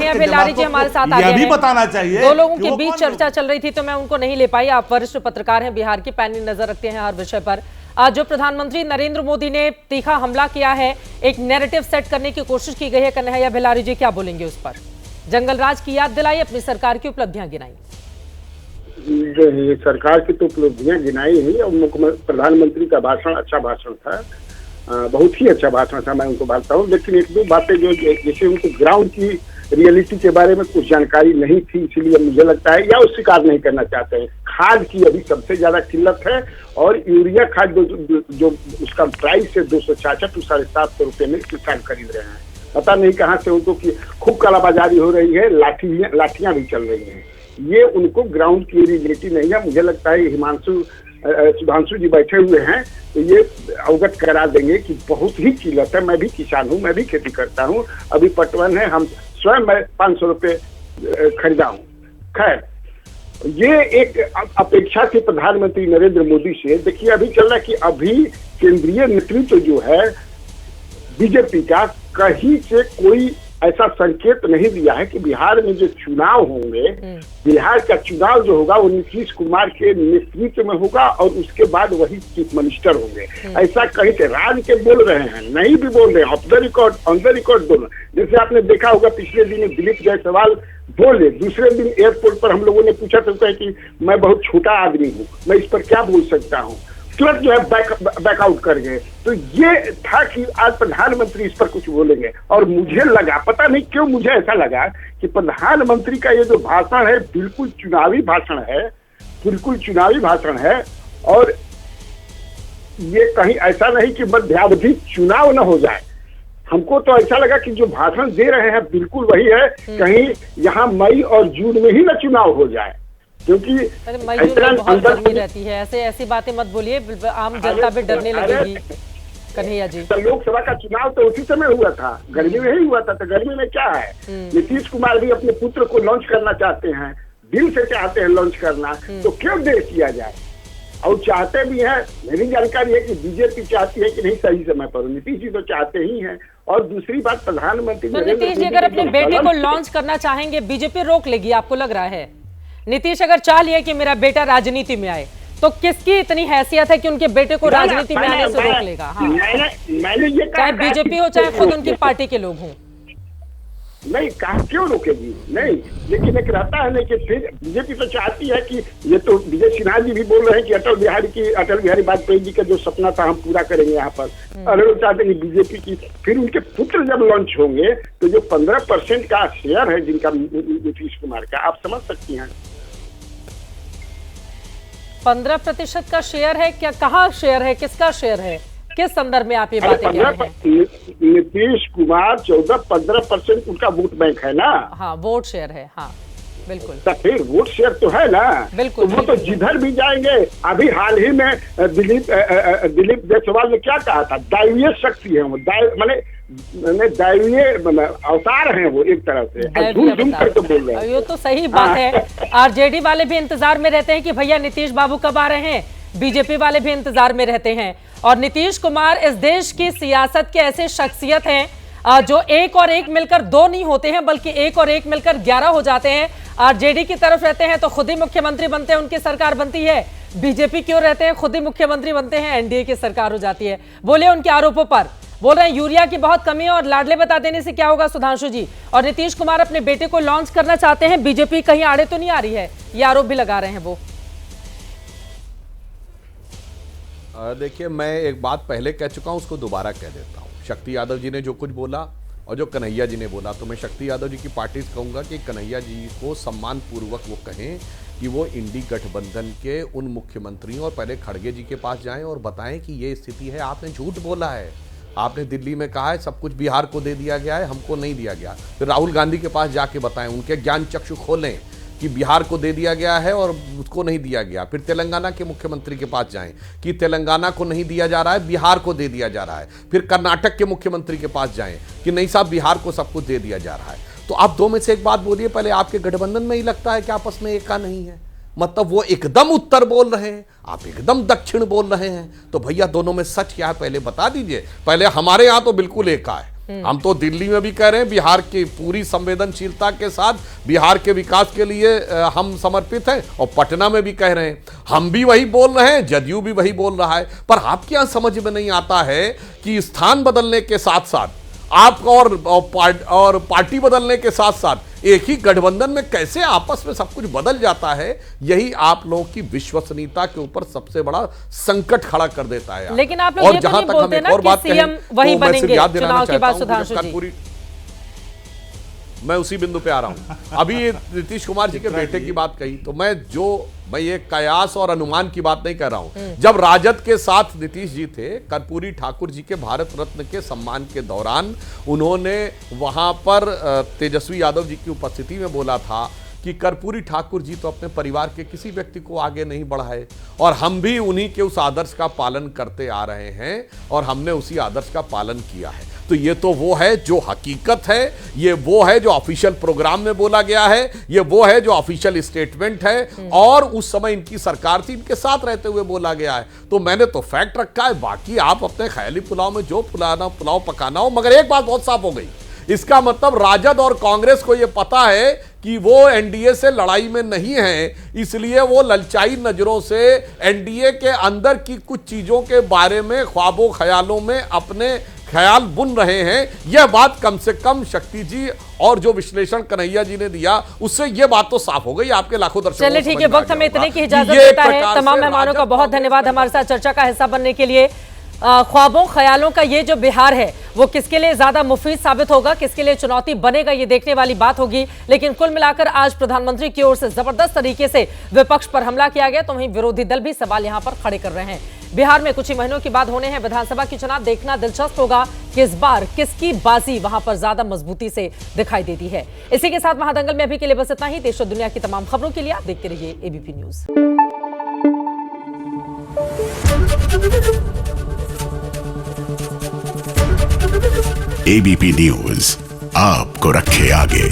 हैं अभी लारी जी हमारे साथ आ गए हैं। बताना चाहिए दो लोगों के बीच चर्चा चल रही थी तो मैं उनको नहीं ले पाई। आप वरिष्ठ पत्रकार हैं, बिहार की पैनी नजर रखते हैं हर विषय पर। आज जो प्रधानमंत्री नरेंद्र मोदी ने तीखा हमला किया है, एक नैरेटिव सेट करने की कोशिश की गई है, कन्हैया बेलारी जी क्या बोलेंगे उस पर? जंगल राज की याद दिलाई, अपनी सरकार की उपलब्धियां गिनाई। सरकार की तो उपलब्धियां गिनाई ही और प्रधानमंत्री का भाषण अच्छा भाषण था, बहुत ही अच्छा भाषण था, मैं उनको मानता हूँ। लेकिन एक दो बातें जो जैसे उनको ग्राउंड की रियलिटी के बारे में कुछ जानकारी नहीं थी, इसीलिए मुझे लगता है या वो स्वीकार नहीं करना चाहते हैं। खाद की अभी सबसे ज्यादा किल्लत है और यूरिया खाद जो उसका प्राइस है 266 to 750 रुपये में किसान खरीद रहे हैं। पता नहीं कहाँ से उनको की खूब कालाबाजारी हो रही है, लाठियां भी चल रही हैं। ये उनको ग्राउंड की रियलिटी नहीं है। मुझे लगता है सुधांशु जी बैठे हुए हैं तो ये अवगत करा देंगे कि बहुत ही किल्लत है। मैं भी किसान हूँ, मैं भी खेती करता हूँ, अभी पटवन है, हम स्वयं मैं 500 रुपये खरीदा हूँ। खैर, ये एक अपेक्षा थी प्रधानमंत्री नरेंद्र मोदी से। देखिए अभी चल रहा है कि अभी केंद्रीय नेतृत्व जो है बीजेपी का कहीं से कोई ऐसा संकेत नहीं दिया है कि बिहार में जो चुनाव होंगे, बिहार का चुनाव जो होगा वो नीतीश कुमार के नेतृत्व में होगा और उसके बाद वही चीफ मिनिस्टर होंगे। ऐसा कहीं से राज के बोल रहे हैं, नहीं भी बोल रहे हैं, of the record on the record बोल रहे हैं। जैसे आपने देखा होगा पिछले दिन दिलीप जायसवाल बोले, दूसरे दिन एयरपोर्ट पर हम लोगों ने पूछा तो कहे कि मैं बहुत छोटा आदमी हूँ, मैं इस पर क्या बोल सकता हूँ, तुरंत जो है बैकआउट कर गए। तो ये था कि आज प्रधानमंत्री इस पर कुछ बोलेंगे और मुझे लगा, पता नहीं क्यों मुझे ऐसा लगा कि प्रधानमंत्री का ये जो भाषण है बिल्कुल चुनावी भाषण है, बिल्कुल चुनावी भाषण है। और ये कहीं ऐसा नहीं कि मध्यावधि चुनाव न हो जाए। हमको तो ऐसा लगा कि जो भाषण दे रहे हैं बिल्कुल वही है, कहीं यहाँ मई और जून में ही न चुनाव हो जाए, क्योंकि बहुत गर्मी रहती है। ऐसी बातें मत बोलिए, आम जनता भी डरने लगेगी। कन्हैया जी, तो लोकसभा का चुनाव तो उसी समय हुआ था, गर्मी में ही हुआ था, तो गर्मी में क्या है। नीतीश कुमार भी अपने पुत्र को लॉन्च करना चाहते हैं, दिल से चाहते हैं लॉन्च करना, तो क्यों देर किया जाए। और चाहते भी हैं, मेरी जानकारी है कि बीजेपी चाहती है कि नहीं सही समय पर, नीतीश जी तो चाहते ही हैं। और दूसरी बात प्रधानमंत्री नीतीश जी अगर अपने बेटे को लॉन्च करना चाहेंगे, बीजेपी रोक लेगी, आपको लग रहा है? नीतीश अगर चाह लिया कि मेरा बेटा राजनीति में आए तो किसकी इतनी हैसियत है कि उनके बेटे को राजनीति में आने से रोक लेगा? हाँ, मैंने ये चाहे बीजेपी हो चाहे खुद उनकी पार्टी के लोग हों। नहीं, कहा क्यों रोकेगी, नहीं। लेकिन एक रहता है नहीं कि फिर बीजेपी तो चाहती है कि ये तो विजय सिन्हा जी भी बोल रहे हैं कि अटल बिहारी वाजपेयी जी का जो सपना था हम पूरा करेंगे यहाँ पर। अरे लोग चाहते हैं बीजेपी की, फिर उनके पुत्र जब लॉन्च होंगे तो जो 15% का शेयर है जिनका नीतीश कुमार का, आप समझ सकती हैं। 15% का शेयर है क्या? कहाँ शेयर है, किसका शेयर है, किस संदर्भ में आप ये बातें कह रहे हैं? नीतीश कुमार 14-15% उनका वोट बैंक है ना। हाँ, वोट शेयर है, हाँ बिल्कुल। तो फिर वोट शेयर तो है ना, बिल्कुल। तो वो तो जिधर भी जाएंगे। अभी हाल ही में दिलीप जायसवाल ने क्या कहा था, दैवीय शक्ति है वो, दैवीय अवतार हैं वो, एक तरह से झूम कर तो बोल रहे हैं। ये तो सही बात है। आरजेडी वाले भी इंतजार में रहते हैं कि भैया नीतीश बाबू कब आ रहे हैं, बीजेपी वाले भी इंतजार में रहते हैं। और नीतीश कुमार इस देश की सियासत के ऐसे शख्सियत हैं जो एक और एक मिलकर दो नहीं होते हैं, बल्कि एक और एक मिलकर 11 हो जाते हैं। आरजेडी की तरफ रहते हैं तो खुद ही मुख्यमंत्री बनते हैं, उनकी सरकार बनती है। बीजेपी की ओर रहते हैं, खुद ही मुख्यमंत्री बनते हैं, एनडीए की सरकार हो जाती है। बोले उनके आरोपों पर, बोल रहे हैं यूरिया की बहुत कमी है और लाडले बता देने से क्या होगा सुधांशु जी। और नीतीश कुमार अपने बेटे को लॉन्च करना चाहते हैं, बीजेपी कहीं आड़े तो नहीं आ रही है, ये आरोप भी लगा रहे हैं वो। देखिए, मैं एक बात पहले कह चुका हूं, उसको दोबारा कह देता हूं। शक्ति यादव जी ने जो कुछ बोला और जो कन्हैया जी ने बोला, तो मैं शक्ति यादव जी की पार्टी से कहूंगा कि कन्हैया जी को सम्मान पूर्वक वो कहें कि वो इंडी गठबंधन के उन मुख्यमंत्रियों और पहले खड़गे जी के पास जाएं और बताएं कि ये स्थिति है, आपने झूठ बोला है। आपने दिल्ली में कहा है सब कुछ बिहार को दे दिया गया है, हमको नहीं दिया गया। फिर राहुल गांधी के पास जाके बताएं, उनके ज्ञान चक्षु खोलें कि बिहार को दे दिया गया है और उसको नहीं दिया गया। फिर तेलंगाना के मुख्यमंत्री के पास जाएं कि तेलंगाना को नहीं दिया जा रहा है, बिहार को दे दिया जा रहा है। फिर कर्नाटक के मुख्यमंत्री के पास जाएं कि नहीं साहब, बिहार को सब कुछ दे दिया जा रहा है। तो आप दो में से एक बात बोलिए। पहले आपके गठबंधन में ही लगता है कि आपस में एक का नहीं है, मतलब वो एकदम उत्तर बोल रहे हैं, आप एकदम दक्षिण बोल रहे हैं। तो भैया दोनों में सच क्या है पहले बता दीजिए। पहले हमारे यहाँ तो बिल्कुल एक का है, हम तो दिल्ली में भी कह रहे हैं बिहार की पूरी संवेदनशीलता के साथ बिहार के विकास के लिए हम समर्पित हैं, और पटना में भी कह रहे हैं। हम भी वही बोल रहे हैं, जदयू भी वही बोल रहा है। पर आपके यहां समझ में नहीं आता है कि स्थान बदलने के साथ साथ आप और पार्टी बदलने के साथ साथ एक ही गठबंधन में कैसे आपस में सब कुछ बदल जाता है। यही आप लोगों की विश्वसनीयता के ऊपर सबसे बड़ा संकट खड़ा कर देता है। लेकिन आप लोग ये तो नहीं बोलते ना कि सीएम वही बनेंगे चुनाव के बाद। सुधांशु जी, मैं उसी बिंदु पे आ रहा हूं। अभी नीतीश कुमार जी के बेटे की बात कही, तो मैं ये कयास और अनुमान की बात नहीं कर रहा हूं। जब राजद के साथ नीतीश जी थे, कर्पूरी ठाकुर जी के भारत रत्न के सम्मान के दौरान उन्होंने वहां पर तेजस्वी यादव जी की उपस्थिति में बोला था कि कर्पूरी ठाकुर जी तो अपने परिवार के किसी व्यक्ति को आगे नहीं बढ़ाए, और हम भी उन्हीं के उस आदर्श का पालन करते आ रहे हैं, और हमने उसी आदर्श का पालन किया है। तो ये तो वो है जो हकीकत है, ये वो है जो ऑफिशियल प्रोग्राम में बोला गया है, ये वो है जो ऑफिशियल स्टेटमेंट है, और उस समय इनकी सरकार थी, इनके साथ रहते हुए बोला गया है। तो मैंने तो फैक्ट रखा है, बाकी आप अपने ख्याली पुलाव में जो पुलाव पकाना हो। मगर एक बात बहुत साफ हो गई, इसका मतलब राजद और कांग्रेस को यह पता है कि वो एनडीए से लड़ाई में नहीं है, इसलिए वो ललचाई नजरों से एनडीए के अंदर की कुछ चीजों के बारे में ख्वाबों ख्यालों में अपने ख्याल बुन रहे हैं। यह बात कम से कम शक्ति जी और जो विश्लेषण कन्हैया जी ने दिया उससे यह बात तो साफ हो गई। आपके लाखों दर्शकों चलिए ठीक है, वक्त हमें इतने की इजाजत देता है। तमाम मेहमानों का बहुत धन्यवाद हमारे साथ चर्चा का हिस्सा बनने के लिए। ख्वाबों ख्यालों का ये जो बिहार है वो किसके लिए ज्यादा मुफीद साबित होगा, किसके लिए चुनौती बनेगा, ये देखने वाली बात होगी। लेकिन कुल मिलाकर आज प्रधानमंत्री की ओर से जबरदस्त तरीके से विपक्ष पर हमला किया गया, तो वहीं विरोधी दल भी सवाल यहां पर खड़े कर रहे हैं। बिहार में कुछ ही महीनों के बाद होने हैं विधानसभा के चुनाव। देखना दिलचस्प होगा कि इस बार किसकी बाजी वहां पर ज्यादा मजबूती से दिखाई देती है। इसी के साथ महादंगल में अभी के लिए बस इतना ही। देश और दुनिया की तमाम खबरों के लिए आप देखते रहिए एबीपी न्यूज। एबीपी न्यूज आपको रखे आगे।